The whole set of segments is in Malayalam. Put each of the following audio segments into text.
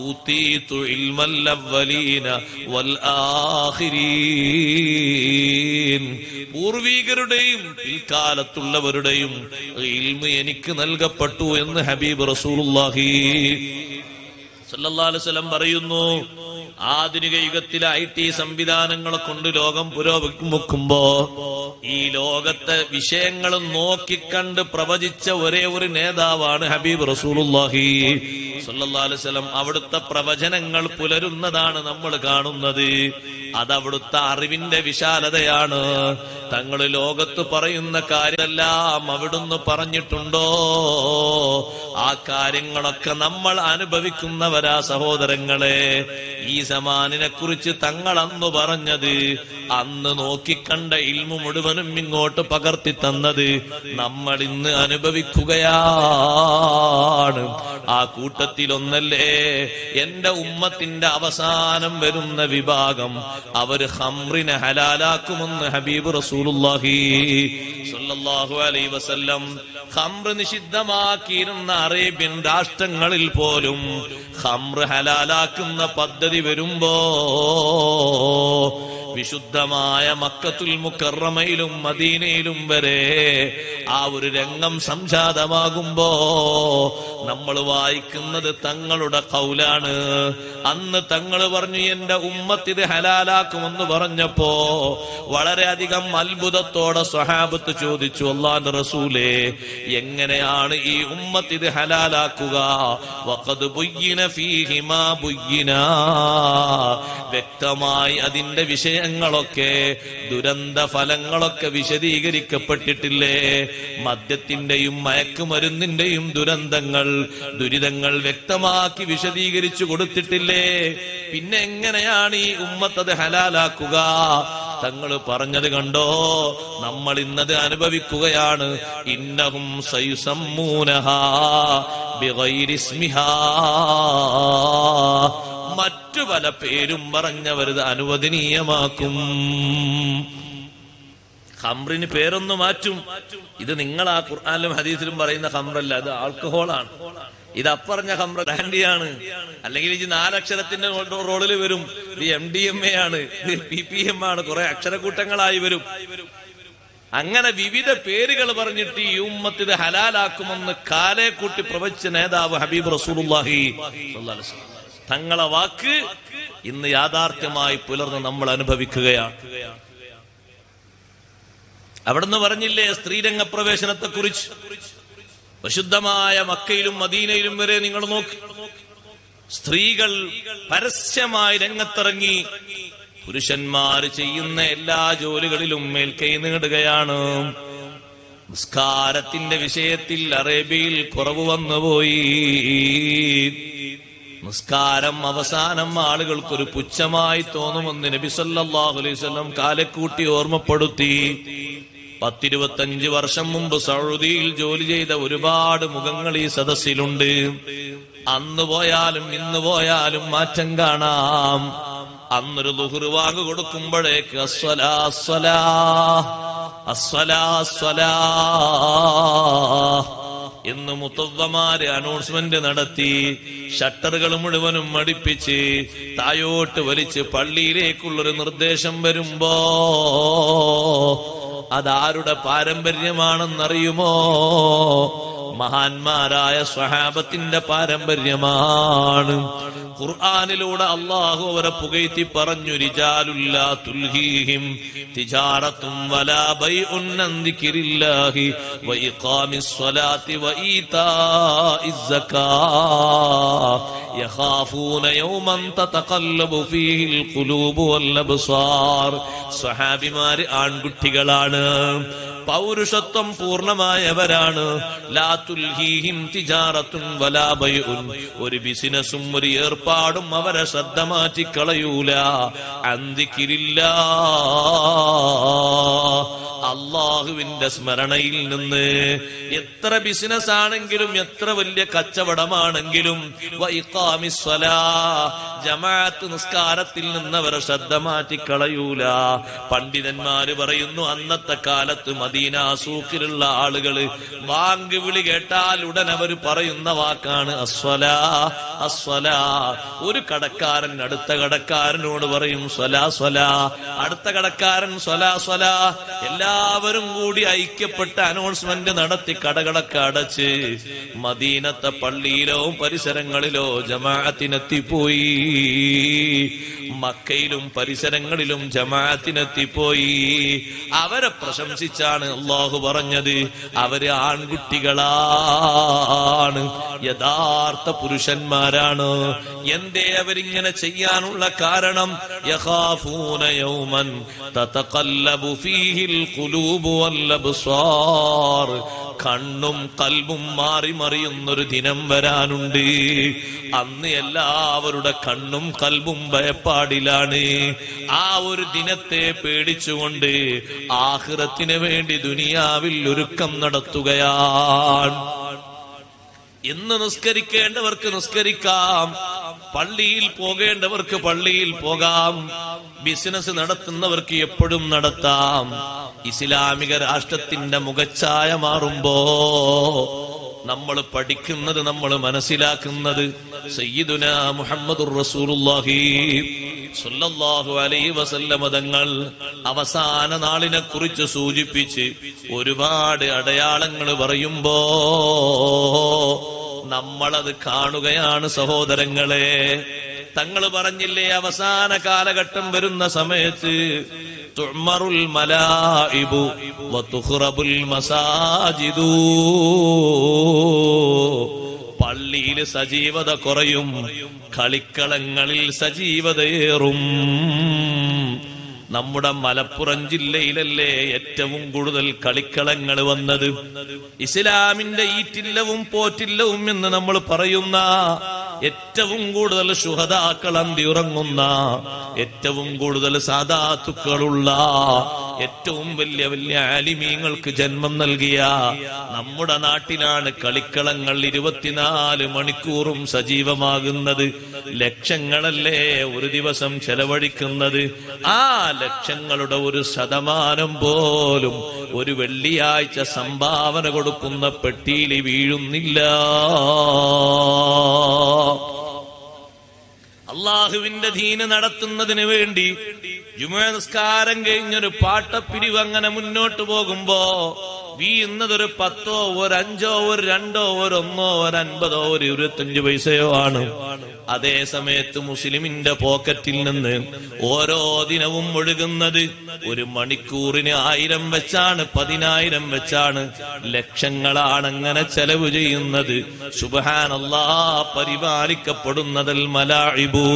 ഊതീതു ഇൽമൽ അവ്വലീന വൽ ആഖിരീൻ. പൂർവികരുടെയും പിൽക്കാലത്തുള്ളവരുടെയും ഇൽമ് എനിക്ക് നൽകപ്പെട്ടു എന്ന് ഹബീബ് റസൂലുള്ളാഹി സല്ലല്ലാഹു അലൈഹി വസല്ലം പറയുന്നു. ആധുനിക യുഗത്തിലെ IT സംവിധാനങ്ങളെ കൊണ്ട് ലോകം പുരോഗമിക്കുമ്പോ ഈ ലോകത്തെ വിഷയങ്ങൾ നോക്കിക്കണ്ട് പ്രവചിച്ച ഒരേ ഒരു നേതാവാണ് ഹബീബ് റസൂലുള്ളാഹി സ്വല്ലല്ലാഹു അലൈഹി വസല്ലം. അവിടുത്തെ പ്രവചനങ്ങൾ പുലരുന്നതാണ് നമ്മൾ കാണുന്നത്. അതവിടുത്തെ അറിവിന്റെ വിശാലതയാണ്. തങ്ങൾ ലോകത്ത് പറയുന്ന കാര്യമെല്ലാം അവിടുന്ന് പറഞ്ഞിട്ടുണ്ടോ? ആ കാര്യങ്ങളൊക്കെ നമ്മൾ അനുഭവിക്കുന്നവരാ സഹോദരങ്ങളെ. ഈ സമാനിനെ കുറിച്ച് തങ്ങൾ അന്ന് പറഞ്ഞത്, അന്ന് നോക്കിക്കണ്ട ഇൽമു മുഴുവനും ഇങ്ങോട്ട് പകർത്തി തന്നത് നമ്മൾ ഇന്ന് അനുഭവിക്കുകയാണ്. ആ കൂട്ടത്തിലൊന്നല്ലേ എന്റെ ഉമ്മത്തിന്റെ അവസാനം വരുന്ന വിഭാഗം, അവര് ഖംറിനെ ഹലാലാക്കുമെന്ന് ഹബീബ് റസൂലുള്ളാഹി സ്വല്ലല്ലാഹു അലൈഹി വസല്ലം. ഖംർ നിഷിദ്ധമാക്കിയിരുന്ന അറേബ്യൻ രാഷ്ട്രങ്ങളിൽ പോലും ഖംർ ഹലാലാക്കുന്ന പദ്ധതി വരുമ്പോ വിശുദ്ധമായ മക്കത്തുൽ മുക്കറമയിലും മദീനയിലും വരെ ആ ഒരു രംഗം സംജാതമാകുമ്പോ നമ്മൾ വായിക്കുന്നത് തങ്ങളുടെ ഖൗലാണ്. അന്ന് തങ്ങൾ പറഞ്ഞു എന്റെ ഉമ്മത്ത് ഇത് ഹലാലാക്കുമെന്ന് പറഞ്ഞപ്പോ വളരെയധികം അത്ഭുതത്തോടെ സ്വഹാബത്ത് ചോദിച്ചു, അല്ലാഹുവിന്റെ റസൂലേ, എങ്ങനെയാണ് ഈ ഉമ്മത്ത് ഇത് ഹലാലാക്കുക? വഖദ് ബുയ്യിന ഫീഹി മാ ബുയ്യിന, വ്യക്തമായി അതിന്റെ വിഷയങ്ങളൊക്കെ, ദുരന്ത ഫലങ്ങളൊക്കെ വിശദീകരിക്കപ്പെട്ടിട്ടില്ലേ? മദ്യത്തിന്റെയും മയക്കുമരുന്നിന്റെയും ദുരിതങ്ങൾ വ്യക്തമാക്കി വിശദീകരിച്ചു കൊടുത്തിട്ടില്ലേ? പിന്നെ എങ്ങനെയാണ് ഈ ഉമ്മത്തത് ഹലാലാക്കുക? തങ്ങൾ പറഞ്ഞത് കണ്ടോ, നമ്മൾ ഇന്നത് അനുഭവിക്കുകയാണ്. ഇന്നഹും സയുസമ്മൂനഹാ ബിഗൈരി ഇസ്മിഹാ, മറ്റു പല പേരും പറഞ്ഞവരത് അനുവദനീയമാക്കും. ഖംറിന് പേരൊന്നു മാറ്റും. ഇത് നിങ്ങൾ ആ ഖുർആനിലും ഹദീസിലും പറയുന്ന ഖംറല്ല, അത് ആൽക്കഹോളാണ്. ഇത് അപ്പറഞ്ഞ ഖംർ ബ്രാൻഡിയാണ്. അല്ലെങ്കിൽ ഇത് 4 അക്ഷരത്തിന്റെ റോളിൽ വരും. ഇത് MDMA ആണ്, ഇത് PPM ആണ്, കുറെ അക്ഷരക്കൂട്ടങ്ങളായി വരും. അങ്ങനെ വിവിധ പേരുകൾ പറഞ്ഞിട്ട് ഈ ഉമ്മത്ത് ഇത് ഹലാലാക്കുമെന്ന് കാലേ കൂട്ടി പ്രവചിച്ച നേതാവ് ഹബീബ് റസൂലുള്ളാഹി സ്വല്ലല്ലാഹു അലൈഹി വസല്ലം. തങ്ങളെ വാക്ക് ഇന്ന് യാഥാർത്ഥ്യമായി പുലർന്ന് നമ്മൾ അനുഭവിക്കുകയാണ്. അവിടുന്ന് പറഞ്ഞില്ലേ സ്ത്രീരംഗ പ്രവേശനത്തെ കുറിച്ച്? വിശുദ്ധമായ മക്കയിലും മദീനയിലും വരെ നിങ്ങൾ നോക്ക്, സ്ത്രീകൾ പരസ്യമായി രംഗത്തിറങ്ങി പുരുഷന്മാർ ചെയ്യുന്ന എല്ലാ ജോലികളിലും മേൽക്കൈ നേടുകയാണ്. നിസ്കാരത്തിന്റെ വിഷയത്തിൽ അറേബ്യയിൽ കുറവ് വന്നുപോയി. നിസ്കാരം അവസാനം ആളുകൾക്കൊരു പുച്ഛമായി തോന്നുമെന്ന് നബി സല്ലല്ലാഹു അലൈഹി വസല്ലം കാലക്കൂട്ടി ഓർമ്മപ്പെടുത്തി. 10-25 വർഷം മുമ്പ് സൗദിയിൽ ജോലി ചെയ്ത ഒരുപാട് മുഖങ്ങൾ ഈ സദസ്സിലുണ്ട്. അന്ന് പോയാലും ഇന്ന് പോയാലും മാറ്റം കാണാം. അന്നൊരു ദുഹ്ർ വാങ്ക് കൊടുക്കുമ്പോഴേക്ക് അസ്സലാ അസ്സലാ അസ്സലാ അസ്സലാ എന്ന് മുത്തവ്വമാര് അനൗൺസ്മെന്റ് നടത്തി. ഷട്ടറുകൾ മുഴുവനും മടിപ്പിച്ച് തായോട്ട് വലിച്ച് പള്ളിയിലേക്കുള്ളൊരു നിർദ്ദേശം വരുമ്പോ അതാരുടെ പാരമ്പര്യമാണെന്നറിയുമോ? മഹാന്മാരായ സ്വഹാബത്തിന്റെ പാരമ്പര്യമാണ്. ഖുർആനിലൂടെ അല്ലാഹു അവരെ പുകഴ്ത്തി പറഞ്ഞു, റിജാലുല്ലാ തുൽഹീഹിം തിജാറത്തും വലാ ബൈഉൻ അൻ ദിക്രില്ലാഹി വ ഇഖാമിസ് സ്വലാത്തി വ ഈതാഇസ് സകാത്ത് യഖാഫൂന യൗമൻ തതഖല്ലബു ഫീഹിൽ ഖുലൂബു വൽ അബ്സാർ. സ്വഹാബിമാര് ആൺകുട്ടികളാണ്, പൗരുഷത്വം പൂർണ്ണമായവരാണ്. ലാ തുൽഹീഹിം തിജാറത്തുൻ വലാ ബൈഉൻ, ഒരു ബിസിനസും ഒരു ഏർപ്പാടും അവരെ ശ്രദ്ധ മാറ്റിക്കളയൂല. അൻ ദിക്രില്ലാഹ്, അള്ളാഹുവിന്റെ സ്മരണയിൽ നിന്ന്. എത്ര ബിസിനസ് ആണെങ്കിലും എത്ര വലിയ കച്ചവടമാണെങ്കിലും ജമാഅത്ത് നിസ്കാരത്തിൽ നിന്ന് അവരെ ശ്രദ്ധ മാറ്റിക്കളയൂല. പണ്ഡിതന്മാര് പറയുന്നു, അന്നത്തെ കാലത്ത് മദീന സൂഖിലുള്ള ആളുകള് ബാങ്ക് വിളി കേട്ടാൽ ഉടൻ അവർ പറയുന്ന വാക്കാണ് അസ്വലാ അസ്വലാ. ഒരു കടക്കാരൻ അടുത്ത കടക്കാരനോട് പറയും സ്വലാ സ്വലാ, അടുത്ത കടക്കാരൻ സ്വലാ സ്വലാ. എല്ലാവരും കൂടി ഐക്യപ്പെട്ട അനൗൺസ്മെന്റ് നടത്തി കടകളൊക്കെ അടച്ച് മദീനത്തെ പള്ളിയിലോ പരിസരങ്ങളിലോ ജമാഅത്തിനെത്തിപ്പോയി. മക്കയിലും പരിസരങ്ങളിലും ജമാഅത്തിനെത്തിപ്പോയി. അവരെ പ്രശംസിച്ചാണ് അല്ലാഹു പറഞ്ഞത്, അവര് ആൺകുട്ടികളാണ്, യഥാർത്ഥ പുരുഷന്മാരാണ്. എന്തേ അവരിങ്ങനെ ചെയ്യാനുള്ള കാരണം? യഖാഫൂന യൗമൻ തതഖല്ലബു ഫീഹിൽ ഖുലൂബു വൽ അബ്സാർ. കണ്ണും കൽബും മാറി മറിയുന്നൊരു ദിനം വരാനുണ്ട്. അന്ന് എല്ലാവരുടെ കണ്ണും കൽബും ഭയപ്പാടിലാണ്. ആ ഒരു ദിനത്തെ പേടിച്ചുകൊണ്ട് ആഖിറത്തിന് വേണ്ടി ദുനിയാവിൽ ഒരുക്കം നടത്തുകയാണ്. ഇന്ന് നിസ്കരിക്കേണ്ടവർക്ക് നിസ്കരിക്കാം, പള്ളിയിൽ പോകേണ്ടവർക്ക് പള്ളിയിൽ പോകാം, ബിസിനസ് നടത്തുന്നവർക്ക് എപ്പോഴും നടത്താം. ഇസ്ലാമിക രാഷ്ട്രത്തിന്റെ മുഖച്ഛായ മാറുമ്പോ നമ്മൾ പഠിക്കുന്നത്, നമ്മൾ മനസ്സിലാക്കുന്നത് സയ്യിദുനാ മുഹമ്മദുർ റസൂലുള്ളാഹി സ്വല്ലല്ലാഹു അലൈഹി വസല്ലം തങ്ങൾ അവസാന നാളിനെ കുറിച്ച് സൂചിപ്പിച്ച് ഒരുപാട് അടയാളങ്ങൾ പറയുമ്പോ നമ്മളത് കാണുകയാണ് സഹോദരങ്ങളെ. തങ്ങൾ പറഞ്ഞില്ലേ, അവസാന കാലഘട്ടം വരുന്ന സമയത്ത് തുഅ്മറുൽ മലാഇബു വതുഖറബുൽ മസാജിദു. പള്ളിയിൽ സജീവത കുറയും, കളിക്കളങ്ങളിൽ സജീവതയേറും. നമ്മുടെ മലപ്പുറം ജില്ലയിലല്ലേ ഏറ്റവും കൂടുതൽ കളിക്കളങ്ങൾ വന്നത്? ഇസ്ലാമിന്റെ ഈറ്റില്ലവും പോറ്റില്ലവും എന്ന് നമ്മൾ പറയുന്ന, ഏറ്റവും കൂടുതൽ ശുഹദാക്കൾ അന്തിയുറങ്ങുന്ന, ഏറ്റവും കൂടുതൽ സാദാത്തുക്കളുള്ള, ഏറ്റവും വലിയ വലിയ ആലിമീങ്ങൾക്ക് ജന്മം നൽകിയ നമ്മുടെ നാട്ടിലാണ് കളിക്കളങ്ങൾ 24 മണിക്കൂറും സജീവമാകുന്നത്. ലക്ഷങ്ങളല്ലേ ഒരു ദിവസം ചെലവഴിക്കുന്നത്. ആ ലക്ഷങ്ങളുടെ 1% പോലും ഒരു വെള്ളിയാഴ്ച സംഭാവന കൊടുക്കുന്ന പെട്ടിയിൽ വീഴുന്നില്ല. അള്ളാഹുവിന്റെ ദീന് നടത്തുന്നതിന് വേണ്ടി ജുമുഅ നിസ്കാരം കഴിഞ്ഞൊരു പാട്ടപ്പിരിവ് അങ്ങനെ മുന്നോട്ട് പോകുമ്പോ വീഴുന്നതൊരു 10, ഒരു 5, ഒരു 2, ഒരു 1, ഒരു 50, ഒരു 25 പൈസയോ ആണ്. അതേ സമയത്ത് മുസ്ലിമിന്റെ പോക്കറ്റിൽ നിന്ന് ഓരോ ദിനവും ഒഴുകുന്നത് ഒരു മണിക്കൂറിന് 1000 വെച്ചാണ്, 10000 വെച്ചാണ്. ലക്ഷങ്ങളാണ് അങ്ങനെ ചെലവ് ചെയ്യുന്നത്. സുബ്ഹാനല്ലാഹ്. പരിപാലിക്കപ്പെടുന്നതൽ മലാഇബു,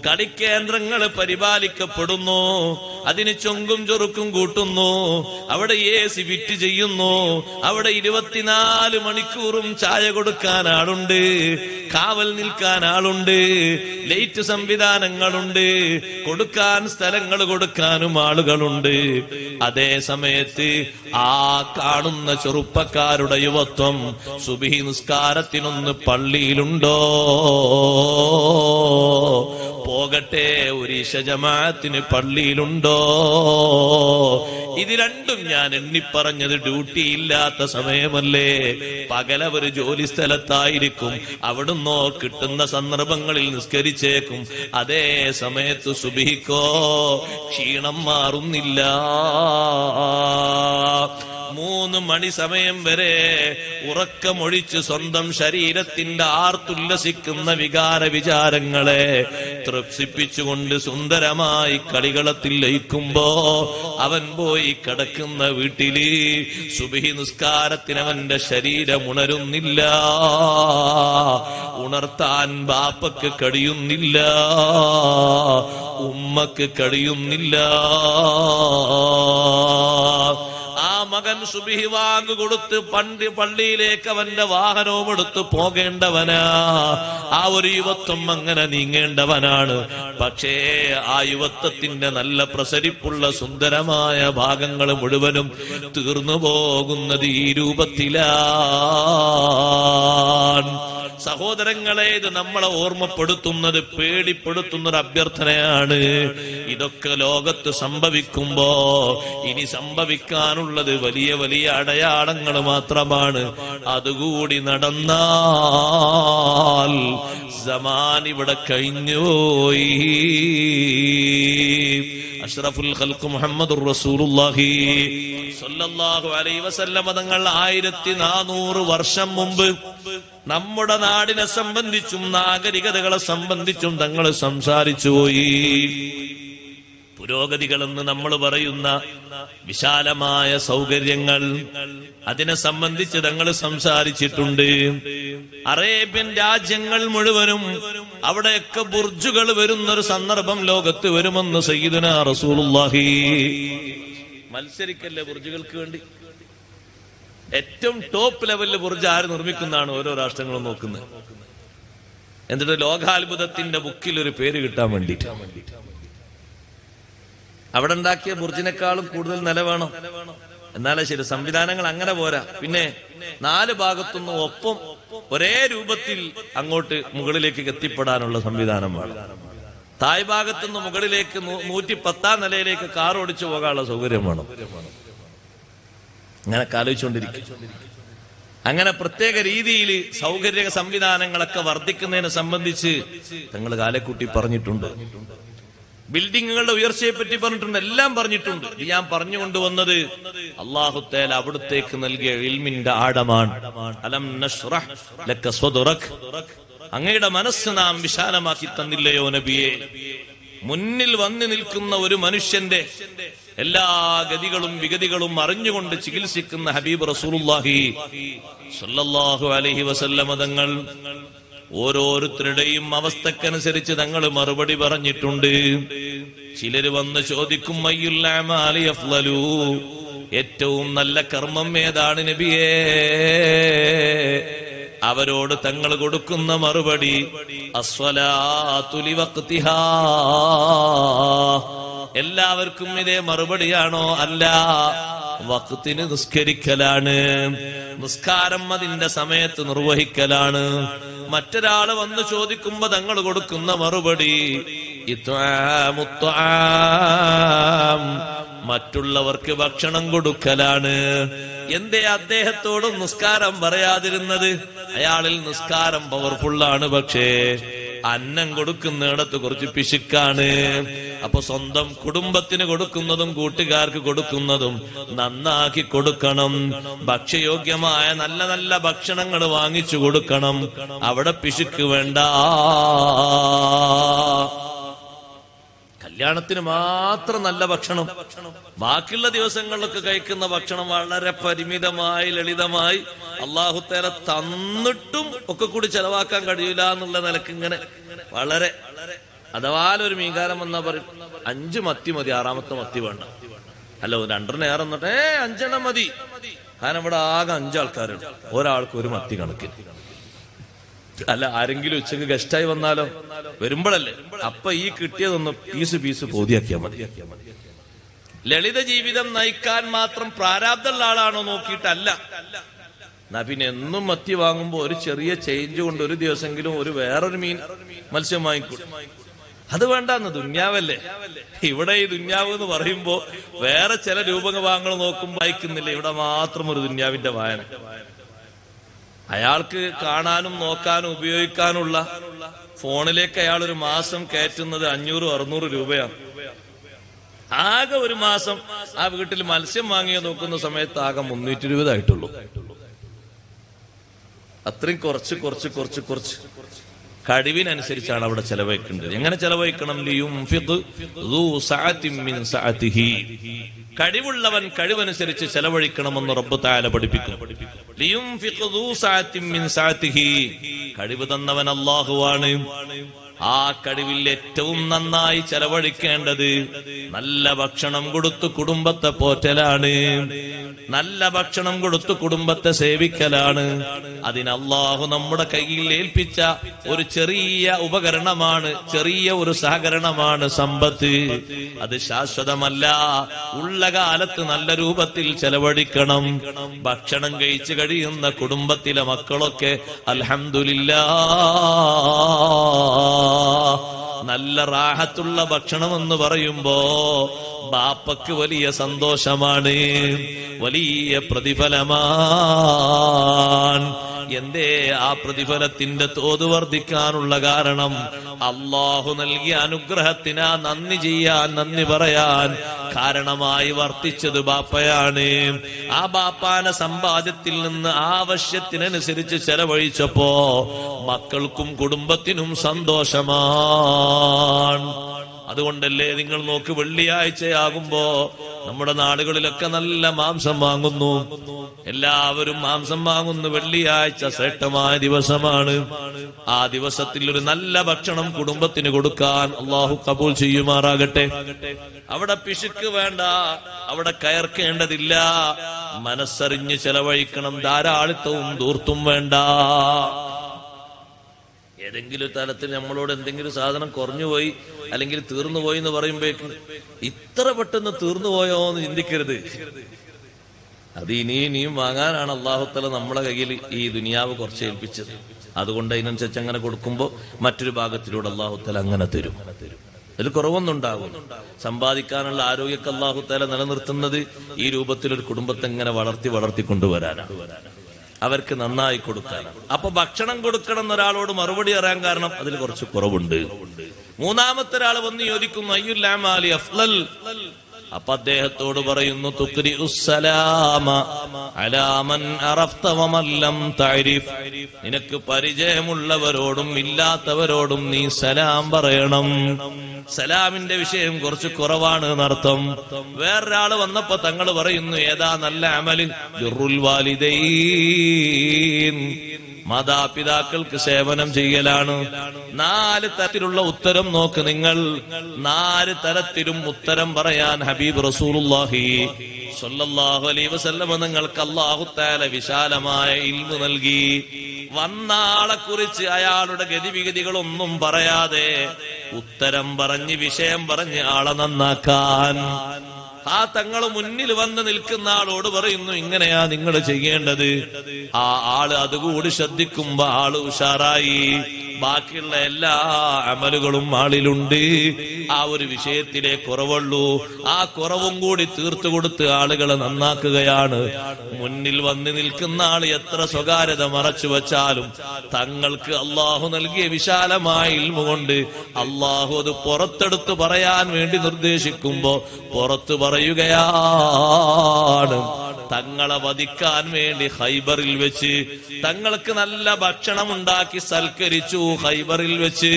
കളിക്കേന്ദ്രങ്ങൾ പരിപാലിക്കപ്പെടുന്നു. അതിന് ചൊങ്കും ചൊറുക്കും കൂട്ടുന്നു. അവിടെ AC ഫിറ്റ് ചെയ്യുന്നു. അവിടെ 24 മണിക്കൂറും ചായ കൊടുക്കാൻ ആളുണ്ട്, കാവൽ നിൽക്കാൻ ആളുണ്ട്, ലൈറ്റ് സംവിധാനങ്ങളുണ്ട്, കൊടുക്കാൻ സ്ഥലങ്ങൾ കൊടുക്കാനും ആളുകളുണ്ട്. അതേ സമയത്ത് ആ കാണുന്ന ചെറുപ്പക്കാരുടെ യുവത്വം സുബ്ഹി നിസ്കാരത്തിനൊന്ന് പള്ളിയിലുണ്ടോ? പോകട്ടെ, ഒരു ഇശ ജമാഅത്തിന് പള്ളിയിലുണ്ടോ? ഇത് രണ്ടും ഞാൻ എണ്ണിപ്പറഞ്ഞത് ഡ്യൂട്ടി ഇല്ലാത്ത സമയമല്ലേ. പകലവർ ജോലി സ്ഥലത്തായിരിക്കും, അവിടുന്നോ കിട്ടുന്ന സന്ദർഭങ്ങളിൽ നിസ്കരിച്ചേക്കും. അതേ സമയത്ത് സുബ്ഹിക്കോ ക്ഷീണം മാറുന്നില്ല. 3 മണി സമയം വരെ ഉറക്കമൊഴിച്ച് സ്വന്തം ശരീരത്തിന്റെ ആർത്തുല്ലസിക്കുന്ന വികാര വിചാരങ്ങളെ തൃപ്തിപ്പിച്ചുകൊണ്ട് സുന്ദരമായി കളികളത്തിൽ ലയിക്കുമ്പോ അവൻ പോയി കിടക്കുന്ന വീട്ടില് സുബ്ഹി നിസ്കാരത്തിന് അവന്റെ ശരീരം ഉണരുന്നില്ല. ഉണർത്താൻ ബാപ്പക്ക് കഴിയുന്നില്ല, ഉമ്മക്ക് കഴിയുന്നില്ല. ആ മകൻ സുബ്ഹി വാങ്ക് കൊടുത്ത് പള്ളിയിലേക്ക് അവന്റെ വാഹനവും എടുത്ത് പോകേണ്ടവനാ. ആ ഒരു യുവത്വം അങ്ങനെ നീങ്ങേണ്ടവനാണ്. പക്ഷേ ആ യുവത്വത്തിന്റെ നല്ല പ്രസരിപ്പുള്ള സുന്ദരമായ ഭാഗങ്ങൾ മുഴുവനും തീർന്നു പോകുന്നത് ഈ രൂപത്തിലാണ്. സഹോദരങ്ങളെ, ഇത് നമ്മളെ ഓർമ്മപ്പെടുത്തുന്നത്, പേടിപ്പെടുത്തുന്നൊരു അഭ്യർത്ഥനയാണ്. ഇതൊക്കെ ലോകത്ത് സംഭവിക്കുമ്പോ ഇനി സംഭവിക്കാനുള്ളത് വലിയ വലിയ അടയാളങ്ങൾ മാത്രമാണ്. അതുകൂടി നടന്നാൽ സമാൻ ഇവിടെ കഴിഞ്ഞുപോയി. അഷ്റഫുൽ ഖൽഖ് മുഹമ്മദുർ റസൂലുള്ളാഹി സ്വല്ലല്ലാഹു അലൈഹി വസല്ലം തങ്ങൾ 1400 വർഷം മുമ്പ് നമ്മുടെ നാടിനെ സംബന്ധിച്ചും നാഗരികതകളെ സംബന്ധിച്ചും തങ്ങൾ സംസാരിച്ചു പോയി. പുരോഗതികളെന്ന് നമ്മൾ പറയുന്ന വിശാലമായ സൗകര്യങ്ങൾ, അതിനെ സംബന്ധിച്ച് തങ്ങൾ സംസാരിച്ചിട്ടുണ്ട്. അറേബ്യൻ രാജ്യങ്ങൾ മുഴുവനും അവിടെയൊക്കെ ബുർജുകൾ വരുന്നൊരു സന്ദർഭം ലോകത്ത് വരുമെന്ന് സയ്യിദുനാ റസൂലുള്ളാഹി. മത്സരിക്കല്ലേ ബുർജുകൾക്ക് വേണ്ടി? ഏറ്റവും ടോപ്പ് ലെവലിൽ ബുർജ് ആര് നിർമ്മിക്കുന്നതാണ് ഓരോ രാഷ്ട്രങ്ങളും നോക്കുന്നത്. എന്നിട്ട് ലോകാത്ഭുതത്തിന്റെ ബുക്കിൽ ഒരു പേര് കിട്ടാൻ വേണ്ടിട്ട് അവിടെ ഉണ്ടാക്കിയ ബുർജിനേക്കാളും കൂടുതൽ നില വേണം. എന്നാലേ ശരി. സംവിധാനങ്ങൾ അങ്ങനെ പോരാ. പിന്നെ 4 ഭാഗത്തുനിന്നും ഒപ്പം ഒരേ രൂപത്തിൽ അങ്ങോട്ട് മുകളിലേക്ക് എത്തിപ്പെടാനുള്ള സംവിധാനം വേണം. തായ് ഭാഗത്തുനിന്ന് മുകളിലേക്ക് 110ാം നിലയിലേക്ക് കാർ ഓടിച്ചു പോകാനുള്ള സൗകര്യം വേണം. അങ്ങനെ ആലോചിച്ചുകൊണ്ടിരിക്കും. അങ്ങനെ പ്രത്യേക രീതിയിൽ സൗകര്യ സംവിധാനങ്ങളൊക്കെ വർദ്ധിക്കുന്നതിനെ സംബന്ധിച്ച് തങ്ങൾ കാലക്കൂട്ടി പറഞ്ഞിട്ടുണ്ട്. ബിൽഡിങ്ങുകളുടെ ഉയർച്ചയെ പറ്റി പറഞ്ഞിട്ടുണ്ട്. എല്ലാം പറഞ്ഞിട്ടുണ്ട്. ഇത് ഞാൻ പറഞ്ഞുകൊണ്ടുവന്നത് അല്ലാഹു തആല അവിടുത്തേക്ക് നൽകിയ ഇൽമിന്റെ ആഴമാണ്. അലം നശ്റഹ് ലക സ്വദ്റക്, അങ്ങയുടെ മനസ്സ് നാം വിശാലമാക്കി തന്നില്ലയോ നബിയെ? മുന്നിൽ വന്നു നിൽക്കുന്ന ഒരു മനുഷ്യന്റെ എല്ലാ ഗതികളും വിഗതികളും അറിഞ്ഞുകൊണ്ട് ചികിത്സിക്കുന്ന ഹബീബ് റസൂലുള്ളാഹി സ്വല്ലല്ലാഹു അലൈഹി വസല്ലം തങ്ങൾ ഓരോരുത്തരുടെയും അവസ്ഥക്കനുസരിച്ച് തങ്ങൾ മറുപടി പറഞ്ഞിട്ടുണ്ട്. ചിലര് വന്ന് ചോദിക്കും, അയ്യുൽ അമാലി അഫ്ളലു, ഏറ്റവും നല്ല കർമ്മം ഏതാണ് നബിയേ? അവരോട് തങ്ങൾ കൊടുക്കുന്ന മറുപടി അസ്വലാത്തു ലിവഖ്തിഹാ. എല്ലാവർക്കും ഇതേ മറുപടിയാണോ? അല്ല, വഖ്തിന് നിസ്കരിക്കലാണ്. നിസ്കാരം അതിന്റെ സമയത്ത് നിർവഹിക്കലാണ്. മറ്റൊരാള് വന്ന് ചോദിക്കുമ്പോ തങ്ങൾ കൊടുക്കുന്ന മറുപടി ഇത്ആമുത്ആം, മറ്റുള്ളവർക്ക് ഭക്ഷണം കൊടുക്കലാണ്. എന്തേ അദ്ദേഹത്തോടും നിസ്കാരം പറയാതിരുന്നത്? അയാളിൽ നിസ്കാരം പവർഫുള്ളാണ്, പക്ഷേ അന്നം കൊടുക്കുന്നിടത്ത് കുറച്ച് പിശുക്കാണ്. അപ്പൊ സ്വന്തം കുടുംബത്തിന് കൊടുക്കുന്നതും കൂട്ടുകാർക്ക് കൊടുക്കുന്നതും നന്നാക്കി കൊടുക്കണം. ഭക്ഷ്യയോഗ്യമായ നല്ല നല്ല ഭക്ഷണങ്ങൾ വാങ്ങിച്ചു കൊടുക്കണം. അവിടെ പിശുക്ക് വേണ്ട. കല്യാണത്തിന് മാത്രം നല്ല ഭക്ഷണം, ബാക്കിയുള്ള ദിവസങ്ങളിലൊക്കെ കഴിക്കുന്ന ഭക്ഷണം വളരെ പരിമിതമായി ലളിതമായി അല്ലാഹു തആല തന്നിട്ടും ഒക്കെ കൂടി ചെലവാക്കാൻ കഴിയില്ല എന്നുള്ള നിലക്ക് ഇങ്ങനെ വളരെ അഥവാ ഒരു മീൻകാരം വന്നാ പറയും 5 മത്തി മതി, 6ാമത്തെ മത്തി വേണ്ട. അല്ല, 2 ഏറെ എന്നിട്ട് 5 മതി. കാരണം ഇവിടെ ആകെ 5 ആൾക്കാരുണ്ട്, ഒരാൾക്ക് 1 മത്തി കണക്കിന്. അല്ല, ആരെങ്കിലും ഉച്ചക്ക് ഗസ്റ്റായി വന്നാലോ, വരുമ്പോഴല്ലേ, അപ്പൊ ഈ കിട്ടിയതൊന്ന് പീസ് പോതിയാക്കിയാ മതി. ലളിത ജീവിതം നയിക്കാൻ മാത്രം പ്രാരാബ്ധമുള്ള ആളാണോ നോക്കിയിട്ടല്ല. എന്നാ പിന്നെ എന്നും മത്തി വാങ്ങുമ്പോ ഒരു ചെറിയ ചേഞ്ച് കൊണ്ട് ഒരു ദിവസമെങ്കിലും ഒരു വേറൊരു മത്സ്യം വാങ്ങിക്കൂടും. അത് വേണ്ടെന്ന്, ദുന്യാവല്ലേ. ഇവിടെ ഈ ദുന്യാവ് എന്ന് പറയുമ്പോ വേറെ ചില രൂപഭാഗങ്ങൾ നോക്കുമ്പോ വായിക്കുന്നില്ല. ഇവിടെ മാത്രം ഒരു ദുന്യാവിന്റെ വായന. അയാൾക്ക് കാണാനും നോക്കാനും ഉപയോഗിക്കാനുള്ള ഫോണിലേക്ക് അയാൾ ഒരു മാസം കയറ്റുന്നത് 500-600 രൂപയാണ്. ആകെ ഒരു മാസം ആ വീട്ടിൽ മത്സ്യം വാങ്ങിയ നോക്കുന്ന സമയത്ത് ആകെ 320 ആയിട്ടുള്ളൂ. അത്രയും കുറച്ച് കഴിവിനനുസരിച്ചാണ് അവിടെ ചെലവഴിക്കേണ്ടത്. എങ്ങനെ ചെലവഴിക്കണം? കഴിവുള്ളവൻ കഴിവനുസരിച്ച് ചെലവഴിക്കണമെന്ന് റബ്ബ് തആല പഠിപ്പിക്കും. കഴിവ് തന്നവൻ അല്ലാഹുവാണ്. ആ കഴിവിൽ ഏറ്റവും നന്നായി ചെലവഴിക്കേണ്ടത് നല്ല ഭക്ഷണം കൊടുത്തു കുടുംബത്തെ പോറ്റലാണ്, നല്ല ഭക്ഷണം കൊടുത്തു കുടുംബത്തെ സേവിക്കലാണ്. അതിന് അല്ലാഹു നമ്മുടെ കയ്യിൽ ഏൽപ്പിച്ച ഒരു ചെറിയ ഉപകരണമാണ്, ചെറിയ ഒരു സഹകരണമാണ് സമ്പത്ത്. അത് ശാശ്വതമല്ല. ഉള്ള കാലത്ത് നല്ല രൂപത്തിൽ ചെലവഴിക്കണം. ഭക്ഷണം കഴിച്ചു കഴിയുന്ന കുടുംബത്തിലെ മക്കളൊക്കെ അൽഹംദുലില്ലാഹ് നല്ല റാഹത്തുള്ള ഭക്ഷണം എന്ന് പറയുമ്പോ ബാപ്പക്ക് വലിയ സന്തോഷമാണ്, വലിയ പ്രതിഫലമാണ്. എന്തേ ആ പ്രതിഫലത്തിന്റെ തോത് വർദ്ധിക്കാനുള്ള കാരണം അല്ലാഹു നൽകിയ അനുഗ്രഹത്തിന് നന്ദി ചെയ്യാൻ, നന്ദി പറയാൻ കാരണമായി വർത്തിച്ചത് ബാപ്പയാണ്. ആ ബാപ്പാന്റെ സമ്പാദ്യത്തിൽ നിന്ന് ആവശ്യത്തിനനുസരിച്ച് ചെലവഴിച്ചപ്പോ മക്കൾക്കും കുടുംബത്തിനും സന്തോഷമാണ്. അതുകൊണ്ടല്ലേ നിങ്ങൾ നോക്ക്, വെള്ളിയാഴ്ചയാകുമ്പോ നമ്മുടെ നാടുകളിലൊക്കെ നല്ല മാംസം വാങ്ങുന്നു. എല്ലാവരും മാംസം വാങ്ങുന്നു. വെള്ളിയാഴ്ച ശ്രേഷ്ഠമായ ദിവസമാണ്. ആ ദിവസത്തിൽ ഒരു നല്ല ഭക്ഷണം കുടുംബത്തിന് കൊടുക്കാൻ അല്ലാഹു കബൂൽ ചെയ്യുമാറാകട്ടെ. അവിടെ പിശുക്ക് വേണ്ട, അവിടെ കയർക്കേണ്ടതില്ല. മനസ്സറിഞ്ഞ് ചെലവഴിക്കണം. ധാരാളിത്തവും ധൂർത്തും വേണ്ട. ഏതെങ്കിലും തലത്തിൽ നമ്മളോട് എന്തെങ്കിലും സാധനം കുറഞ്ഞുപോയി അല്ലെങ്കിൽ തീർന്നുപോയി എന്ന് പറയുമ്പോഴേക്കും ഇത്ര പെട്ടെന്ന് തീർന്നുപോയോ എന്ന് ചിന്തിക്കരുത്. അത് ഇനിയും വാങ്ങാനാണ് അല്ലാഹു തആല നമ്മളെ കയ്യിൽ ഈ ദുനിയാവ് കുറച്ച് ഏൽപ്പിച്ചത്. അതുകൊണ്ട് അതിനനുസരിച്ച് അങ്ങനെ കൊടുക്കുമ്പോൾ മറ്റൊരു ഭാഗത്തിലൂടെ അല്ലാഹു തആല അങ്ങനെ തരും. അതിൽ കുറവൊന്നും ഉണ്ടാകും. സമ്പാദിക്കാനുള്ള ആരോഗ്യമൊക്കെ അല്ലാഹു തആല നിലനിർത്തുന്നത് ഈ രൂപത്തിലൊരു കുടുംബത്തെ ഇങ്ങനെ വളർത്തി കൊണ്ടുവരാനാണ്, അവർക്ക് നന്നായി കൊടുക്കാനാണ്. അപ്പൊ ഭക്ഷണം കൊടുക്കണം എന്നൊരാളോട് മറുപടി അറിയാൻ കാരണം അതിൽ കുറച്ച് കുറവുണ്ട്. മൂന്നാമത്തെ ഒരാൾ വന്ന് ചോദിക്കുന്നു, അയ്യുൽ അമാലി അഫ്ളൽ. അപ്പൊ അദ്ദേഹത്തോട് പറയുന്നു, തുഖ്രി ഉസ്സലാമ അലാ മൻ അറഫ്ത വമൻ ലം തഅരിഫ്. നിനക്ക് പരിചയമുള്ളവരോടും ഇല്ലാത്തവരോടും നീ സലാം പറയണം. സലാമിന്റെ വിഷയം കുറച്ച് കുറവാണ് എന്നർത്ഥം. വേറൊരാള് വന്നപ്പോ തങ്ങൾ പറയുന്നു, ഏതാ നല്ല അമല്? ബിർറുൽ വാലിദൈൻ, മാതാപിതാക്കൾക്ക് സേവനം ചെയ്യലാണ്. 4 തരത്തിലുള്ള ഉത്തരം നോക്ക് നിങ്ങൾ. 4 തരത്തിലും ഉത്തരം പറയാൻ ഹബീബ് റസൂലുള്ളാഹി സ്വല്ലല്ലാഹു അലൈഹി വസല്ലം നിങ്ങൾക്ക് അല്ലാഹു തആല വിശാലമായ ഇൽമു നൽകി. വന്ന ആളെ കുറിച്ച് അയാളുടെ ഗതിവിഗതികളൊന്നും പറയാതെ ഉത്തരം പറഞ്ഞ് വിഷയം പറഞ്ഞ് ആളെ നന്നാക്കാൻ. ആ തങ്ങൾ മുന്നിൽ വന്ന് നിൽക്കുന്ന ആളോട് പറയുന്നു, ഇങ്ങനെയാ നിങ്ങൾ ചെയ്യേണ്ടത്. ആ ആള് അതുകൂടി ശ്രദ്ധിക്കുമ്പോ ആള് ഉഷാറായി. ബാക്കിയുള്ള എല്ലാ അമലുകളും ആളിലുണ്ട്. ആ ഒരു വിഷയത്തിലെ കുറവുള്ളൂ. ആ കുറവും കൂടി തീർത്തു കൊടുത്ത് ആളുകളെ നന്നാക്കുകയാണ്. മുന്നിൽ വന്ന് നിൽക്കുന്ന ആൾ എത്ര സ്വകാര്യത മറച്ചു വച്ചാലും തങ്ങൾക്ക് അള്ളാഹു നൽകിയ വിശാലമായ ഇൽമു കൊണ്ട് അള്ളാഹു അത് പുറത്തെടുത്ത് പറയാൻ വേണ്ടി നിർദ്ദേശിക്കുമ്പോ പുറത്തു പറയുകയാണ്. തങ്ങളെ വധിക്കാൻ വേണ്ടി ഖൈബറിൽ വെച്ച് തങ്ങൾക്ക് നല്ല ഭക്ഷണം ഉണ്ടാക്കി സൽക്കരിച്ചു. ഖൈബറിൽ വെച്ച്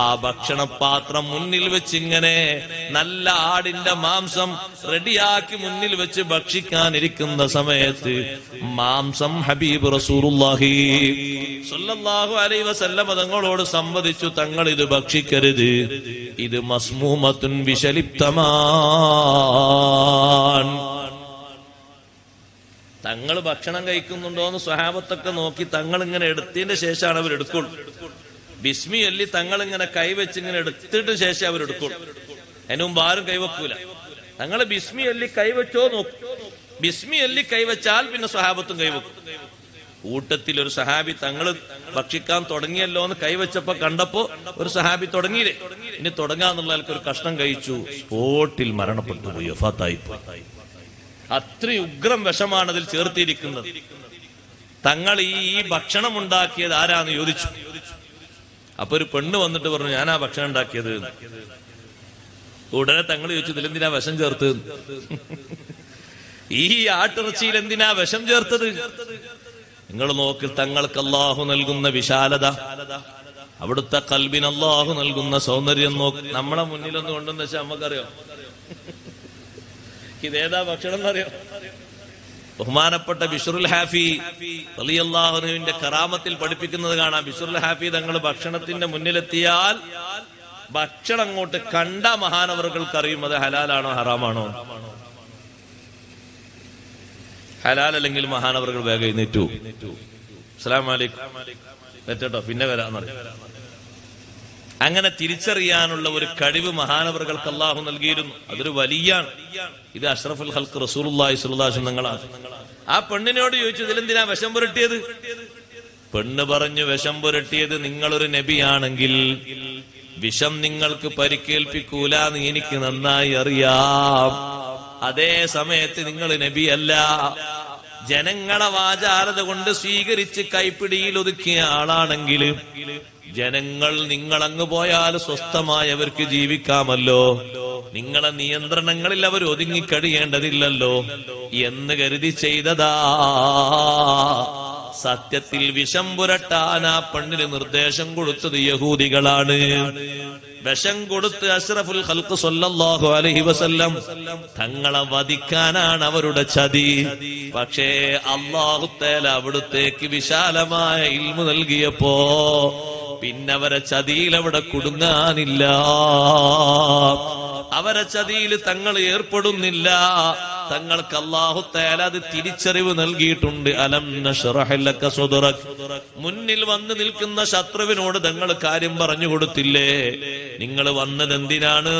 ആ ഭക്ഷണപാത്രം മുന്നിൽ വെച്ച് ഇങ്ങനെ നല്ല ആടിന്റെ മാംസം റെഡിയാക്കി മുന്നിൽ വെച്ച് ഭക്ഷിക്കാനിരിക്കുന്ന സമയത്ത് മാംസം ഹബീബ് റസൂലുള്ളാഹി സ്വല്ലല്ലാഹു അലൈഹി വസല്ലം തങ്ങളോട് സംവദിച്ചു, തങ്ങൾ ഇത് ഭക്ഷിക്കരുത്, ഇത് മസ്മൂമത്തുൻ വിഷലിപ്തമാൻ. തങ്ങൾ ഭക്ഷണം കഴിക്കുന്നുണ്ടോ എന്ന് സ്വഹാബത്തൊക്കെ നോക്കി തങ്ങൾ ഇങ്ങനെ എടുത്തതിന്റെ ശേഷമാണ് അവരെടുക്കുള്ളൂ. ബിസ്മി അല്ലി തങ്ങൾ ഇങ്ങനെ കൈവച്ച് ഇങ്ങനെ എടുത്തിട്ട് ശേഷം അവരെടുക്കുള്ളൂ. അതിന് മുമ്പ് ആരും കൈവെക്കൂല. തങ്ങൾ ബിസ്മി അല്ലി കൈവച്ചോ നോക്കും. ബിസ്മി അല്ലി കൈവച്ചാൽ പിന്നെ സ്വഹാബത്തും കൈവെക്കും. കൂട്ടത്തിൽ ഒരു സഹാബി തങ്ങൾ ഭക്ഷിക്കാൻ തുടങ്ങിയല്ലോ എന്ന് കൈവച്ചപ്പോ കണ്ടപ്പോ ഒരു സഹാബി തുടങ്ങിയില്ലേ, ഇനി തുടങ്ങാന്നുള്ള ആൾക്ക് ഒരു കഷ്ണം കഴിച്ചു, സ്പോട്ടിൽ മരണപ്പെട്ടു പോയി, വഫാത്തായി പോയി. അത്രയും ഉഗ്രം വിഷമാണ് അതിൽ ചേർത്തിരിക്കുന്നത്. തങ്ങൾ ഈ ഭക്ഷണം ഉണ്ടാക്കിയത് ആരാന്ന് ചോദിച്ചു. അപ്പൊ ഒരു പെണ്ണ് വന്നിട്ട് പറഞ്ഞു, ഞാനാ ഭക്ഷണം ഉണ്ടാക്കിയത്. ഉടനെ തങ്ങൾ ചോദിച്ചു, ഇതിലെന്തിനാ വിഷം ചേർത്ത്? ഈ ആട്ടിറച്ചിയിൽ എന്തിനാ വിഷം ചേർത്തത്? നിങ്ങൾ നോക്കി, തങ്ങൾക്ക് അല്ലാഹു നൽകുന്ന വിശാലത, അവിടുത്തെ ഖൽബിന് അല്ലാഹു നൽകുന്ന സൗന്ദര്യം നോക്ക്. നമ്മളെ മുന്നിലൊന്ന് കൊണ്ടെന്ന് വെച്ചാൽ നമുക്കറിയോ ഇതേതാ ഭക്ഷണം എന്നറിയോ? ബഹുമാനപ്പെട്ട ബിശ്റുൽ ഹാഫി റളിയല്ലാഹു അൻഹുവിന്റെ കറാമത്തിൽ പഠിപ്പിക്കുന്നത് കാണാം. ബിശ്റുൽ ഹാഫി തങ്ങൾ ഭക്ഷണത്തിന്റെ മുന്നിലെത്തിയാൽ ഭക്ഷണം അങ്ങോട്ട് കണ്ട മഹാനവറുകൾക്ക് അറിയും അത് ഹലാലാണോ ഹറാമാണോ. ഹലാൽ അല്ലെങ്കിൽ മഹാനവറുകൾ വേഗം എഴുന്നേറ്റു, അസ്സലാമു അലൈക്കും പറ്റട്ടോ പിന്നെ വരാന്ന് പറയും. അങ്ങനെ തിരിച്ചറിയാനുള്ള ഒരു കഴിവ് മഹാനവറുകൾക്ക് അല്ലാഹു നൽകിയിരുന്നു. അതൊരു വലിയാണ്. ഇത് അഷ്റഫുൽ ഖൽഖ് റസൂലുള്ളാഹി സ്വല്ലല്ലാഹു അലൈഹി വസല്ലം തങ്ങളാണ്. ആ പെണ്ണിനോട് ചോദിച്ചു, ഇതിലെന്തിനാ വിഷം പുരട്ടിയത്? പെണ്ണ് പറഞ്ഞു, വിഷം പുരട്ടിയത് നിങ്ങളൊരു നബിയാണെങ്കിൽ വിഷം നിങ്ങൾക്ക് പരിക്കേൽപ്പിക്കൂലെന്ന് എനിക്ക് നന്നായി അറിയാം. അതേ സമയത്ത് നിങ്ങൾ നബിയല്ല. ജനങ്ങളെ വാചാലത കൊണ്ട് സ്വീകരിച്ച് കൈപ്പിടിയിൽ ഒതുക്കിയ ആളാണെങ്കിൽ ജനങ്ങൾ നിങ്ങളങ്ങ് പോയാൽ സ്വസ്ഥമായവർക്ക് ജീവിക്കാമല്ലോ, നിങ്ങളെ നിയന്ത്രണങ്ങളിൽ അവർ ഒതുങ്ങിക്കഴിയേണ്ടതില്ലല്ലോ എന്ന് കരുതി ചെയ്തതാ. സത്യത്തിൽ വിഷം പുരട്ടാൻ ആ പെണ്ണിന് നിർദ്ദേശം കൊടുത്തത് യഹൂദികളാണ്. വിഷം കൊടുത്ത് അഷ്റഫുൽ ഖൽഖ് സ്വല്ലല്ലാഹു അലൈഹി വസല്ലം തങ്ങളെ വധിക്കാനാണ് അവരുടെ ചതി. പക്ഷേ അല്ലാഹു തആല അവിടുത്തേക്ക് വിശാലമായ ഇൽമു നൽകിയപ്പോ പിന്നവരെ ചതിയിൽ അവിടെ കുടുങ്ങാനില്ല. അവരെ ചതിയിൽ തങ്ങൾ ഏർപ്പെടുന്നില്ല. തങ്ങൾക്ക് അല്ലാഹു തആല അത് തിരിച്ചറിവ് നൽകിയിട്ടുണ്ട്. അലം നശ്റഹ് ലക സദ്റക്. മുന്നിൽ വന്ന് നിൽക്കുന്ന ശത്രുവിനോട് തങ്ങൾ കാര്യം പറഞ്ഞു കൊടുത്തില്ലേ? നിങ്ങൾ വന്നത് എന്തിനാണ്?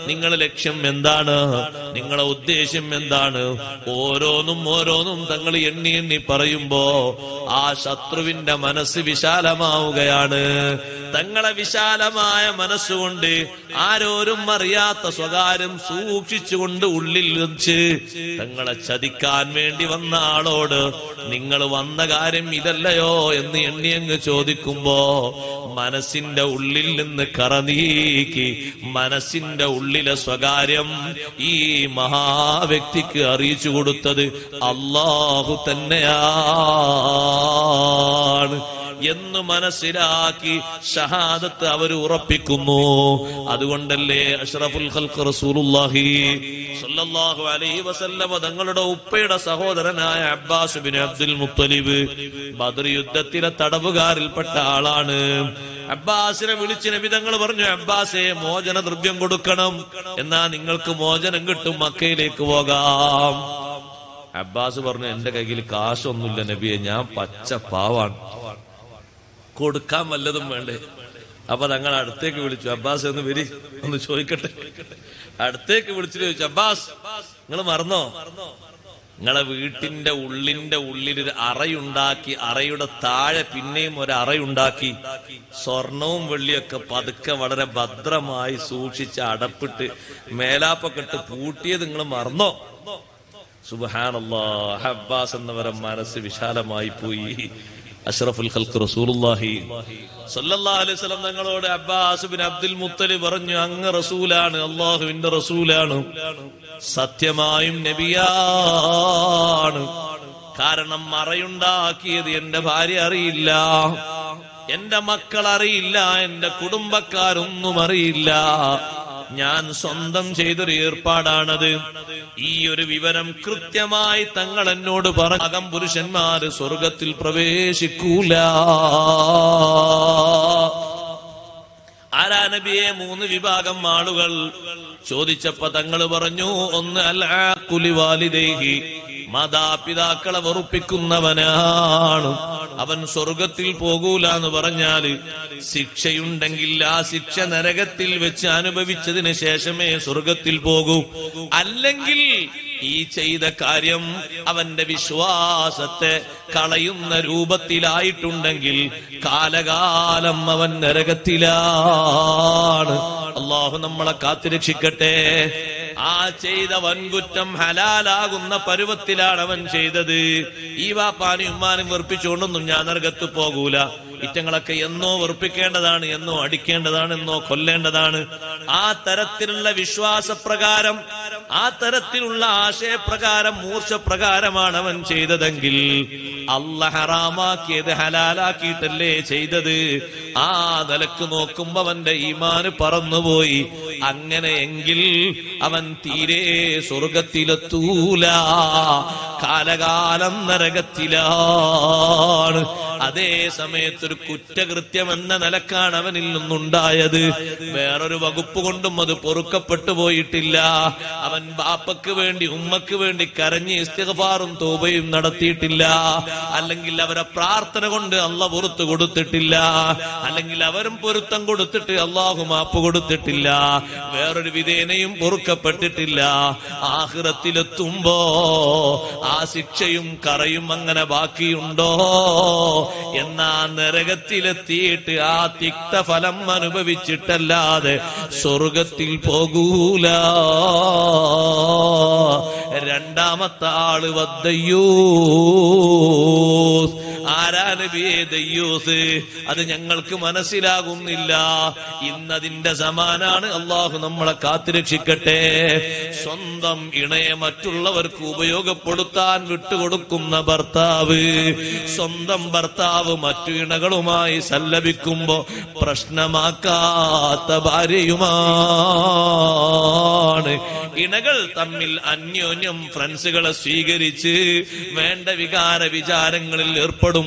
നിങ്ങളുടെ ലക്ഷ്യം എന്താണ്? നിങ്ങളുടെ ഉദ്ദേശം എന്താണ്? ഓരോന്നും തങ്ങൾ എണ്ണി എണ്ണി പറയുമ്പോ ആ ശത്രുവിന്റെ മനസ്സ് വിശാലമാവുകയാണ്. തങ്ങളെ വിശാലമായ മനസ്സുകൊണ്ട് ആരോരും അറിയാത്ത സ്വകാര്യം സൂക്ഷിച്ചുകൊണ്ട് ഉള്ളിൽ വെച്ച് തങ്ങളെ ചതിക്കാൻ വേണ്ടി വന്ന ആളോട് നിങ്ങൾ വന്ന കാര്യം ഇതല്ലയോ എന്ന് എണ്ണിയങ്ങ് ചോദിക്കുമ്പോ മനസ്സിന്റെ ഉള്ളിൽ നിന്ന് കറനീക്കി മനസ്സിന്റെ ഉള്ളിലെ സ്വകാര്യം ഈ മഹാവ്യക്തിക്ക് അറിയിച്ചു കൊടുത്തത് അല്ലാഹു തന്നെയാണ് എന്ന് മനസ്സിലാക്കി ഷഹാദത്ത് അവർ ഉറപ്പിക്കുന്നു. അതുകൊണ്ടല്ലേ അഷ്റഫുൽ ഖൽഖ് റസൂലുള്ളാഹി സ്വല്ലല്ലാഹു അലൈഹി വസല്ലം തങ്ങളുടെ ഉപ്പയുടെ സഹോദരനായ Abbas bin Abdul Muttalib Badr യുദ്ധത്തിലെ തടവുകാരിൽപ്പെട്ട ആളാണ്. അബ്ബാസിനെ വിളിച്ച് നബി തങ്ങൾ പറഞ്ഞു, അബ്ബാസെ മോചന ദ്രവ്യം കൊടുക്കണം, എന്നാ നിങ്ങൾക്ക് മോചനം കിട്ടും, മക്കയിലേക്ക് പോകാം. അബ്ബാസ് പറഞ്ഞു, എന്റെ കയ്യിൽ കാശൊന്നുമില്ല നബിയെ, ഞാൻ പച്ച പാവാണ്, കൊടുക്കാൻ വല്ലതും വേണ്ടേ? അപ്പൊ തങ്ങൾ അടുത്തേക്ക് വിളിച്ചു, അബ്ബാസ് ഒന്ന് വരി, ഒന്ന് ചോദിക്കട്ടെ. അടുത്തേക്ക് വിളിച്ചിട്ട് ചോദിച്ചു, അബ്ബാസ് നിങ്ങൾ മറന്നോ? നിങ്ങളെ വീട്ടിന്റെ ഉള്ളിലൊരു അറയുണ്ടാക്കി, അറയുടെ താഴെ പിന്നെയും ഒരു അറയുണ്ടാക്കി, സ്വർണവും വെള്ളിയൊക്കെ പതുക്കെ വളരെ ഭദ്രമായി സൂക്ഷിച്ച് അടപ്പിട്ട് മേലാപ്പൊക്കെ ഇട്ട് പൂട്ടിയത് നിങ്ങൾ മറന്നോ? സുബ്ഹാനല്ലാഹ്, അബ്ബാസ് എന്നവരെ മനസ്സ് വിശാലമായി പോയി. അഷ്റഫുൽ ഖൽഖ് റസൂലുള്ളാഹി സ്വല്ലല്ലാഹു അലൈഹി വസല്ലം തങ്ങളോട് അബ്ബാസ് ബിൻ അബ്ദുൽ മുത്തലിബ് പറഞ്ഞു, അങ്ങ് റസൂലാണ്, അല്ലാഹുവിന്റെ റസൂലാണ്, സത്യമായും നബിയാണ്. കാരണം മറയുണ്ടാക്കിയത് എന്റെ ഭാര്യ അറിയില്ല, എന്റെ മക്കൾ അറിയില്ല, എന്റെ കുടുംബക്കാരൊന്നും അറിയില്ല, ഞാൻ സ്വന്തം ചെയ്തൊരു ഏർപ്പാടാണത്. ഈ ഒരു വിവരം കൃത്യമായി തങ്ങൾ എന്നോട് പറഞ്ഞ പുരുഷന്മാര് സ്വർഗത്തിൽ പ്രവേശിക്കൂല. ആരാ നബിയെ? 3 വിഭാഗം ആളുകൾ. ചോദിച്ചപ്പോ തങ്ങൾ പറഞ്ഞു, ഒന്ന് അൽആഖുലി വാലിദൈഹി, മാതാപിതാക്കളെ വെറുപ്പിക്കുന്നവനാണ്, അവൻ സ്വർഗത്തിൽ പോകൂല എന്ന് പറഞ്ഞാല് ശിക്ഷയുണ്ടെങ്കിൽ ആ ശിക്ഷ നരകത്തിൽ വെച്ച് അനുഭവിച്ചതിന് ശേഷമേ സ്വർഗത്തിൽ പോകൂ. അല്ലെങ്കിൽ ഈ ചെയ്ത കാര്യം അവന്റെ വിശ്വാസത്തെ കളയുന്ന രൂപത്തിലായിട്ടുണ്ടെങ്കിൽ കാലകാലം അവൻ നരകത്തിലാണ്. അല്ലാഹു നമ്മളെ കാത്തുരക്ഷിക്കട്ടെ. ആ ചെയ്ത വൻകുറ്റം ഹലാലാകുന്ന പരുവത്തിലാണ് അവൻ ചെയ്തത്. ഈ വാപ്പാനും ഉമ്മാനും വെറുപ്പിച്ചുകൊണ്ടൊന്നും ഞാൻ നരകത്ത് പോകൂല. ഇറ്റങ്ങളൊക്കെ എന്നോ വെറുപ്പിക്കേണ്ടതാണ്, എന്നോ അടിക്കേണ്ടതാണ്, എന്നോ കൊല്ലേണ്ടതാണ്. ആ തരത്തിലുള്ള വിശ്വാസപ്രകാരം, ആ തരത്തിലുള്ള ആശയപ്രകാരം, മൂർച്ചപ്രകാരമാണ് അവൻ ചെയ്തതെങ്കിൽ അല്ലാഹ് ഹറാമാക്കിയത് ഹലാലാക്കിയിട്ടല്ലേ ചെയ്തത്. ആ നിലക്ക് നോക്കുമ്പോ അവന്റെ ഈമാന് പറന്നുപോയി. അങ്ങനെയെങ്കിൽ അവൻ തീരെ സ്വർഗത്തിലെത്തൂല, കാലകാലം നരകത്തിലാണ്. അതേ സമയത്തൊരു കുറ്റകൃത്യം എന്ന നിലക്കാണ് അവനിൽ നിന്നുണ്ടായത്, വേറൊരു വകുപ്പ് കൊണ്ടും അത് പൊറുക്കപ്പെട്ടു പോയിട്ടില്ല. അവൻ ബാപ്പക്ക് വേണ്ടി ഉമ്മക്ക് വേണ്ടി കരഞ്ഞ് ഇസ്തിഗ്ഫാറും തൗബയും നടത്തിയിട്ടില്ല, അല്ലെങ്കിൽ അവരെ പ്രാർത്ഥന കൊണ്ട് അല്ലാഹു പൊറുത്തു കൊടുത്തിട്ടില്ല, അല്ലെങ്കിൽ അവരും പൊരുത്തം കൊടുത്തിട്ട് അല്ലാഹു മാപ്പ് കൊടുത്തിട്ടില്ല, വേറൊരു വിധേനയും പൊറുക്കപ്പെട്ടിട്ടില്ല. ആഖിറത്തിലെത്തുമ്പോ ആ ശിക്ഷയും കറയും അങ്ങനെ ബാക്കിയുണ്ടോ? എന്നാ നരകത്തിലെത്തിയിട്ട് ആ തിക്തഫലം അനുഭവിച്ചിട്ടല്ലാതെ സ്വർഗത്തിൽ പോകൂല. രണ്ടാമത്തെ ആള് വദ്ദയ്യൂസ്. ആരാ നബിയേ ദയ്യൂസ്? അത് ഞങ്ങൾക്ക് മനസ്സിലാകുന്നില്ല. ഇന്നതിന്റെ സമാനാണ്. അള്ളാഹു നമ്മളെ കാത്തുരക്ഷിക്കട്ടെ. സ്വന്തം ഇണയെ മറ്റുള്ളവർക്ക് ഉപയോഗപ്പെടുത്താൻ വിട്ടുകൊടുക്കുന്ന ഭർത്താവ്, സ്വന്തം ഭർത്താവ് മറ്റു ഇണകളുമായി സല്ലപിക്കുമ്പോ പ്രശ്നമാക്കാത്ത ഭാര്യയുമാണ്. ഇണകൾ തമ്മിൽ അന്യോന്യം ഫ്രണ്ട്സുകളെ സ്വീകരിച്ച് വേണ്ട വികാര വിചാരങ്ങളിൽ ഏർപ്പെടും.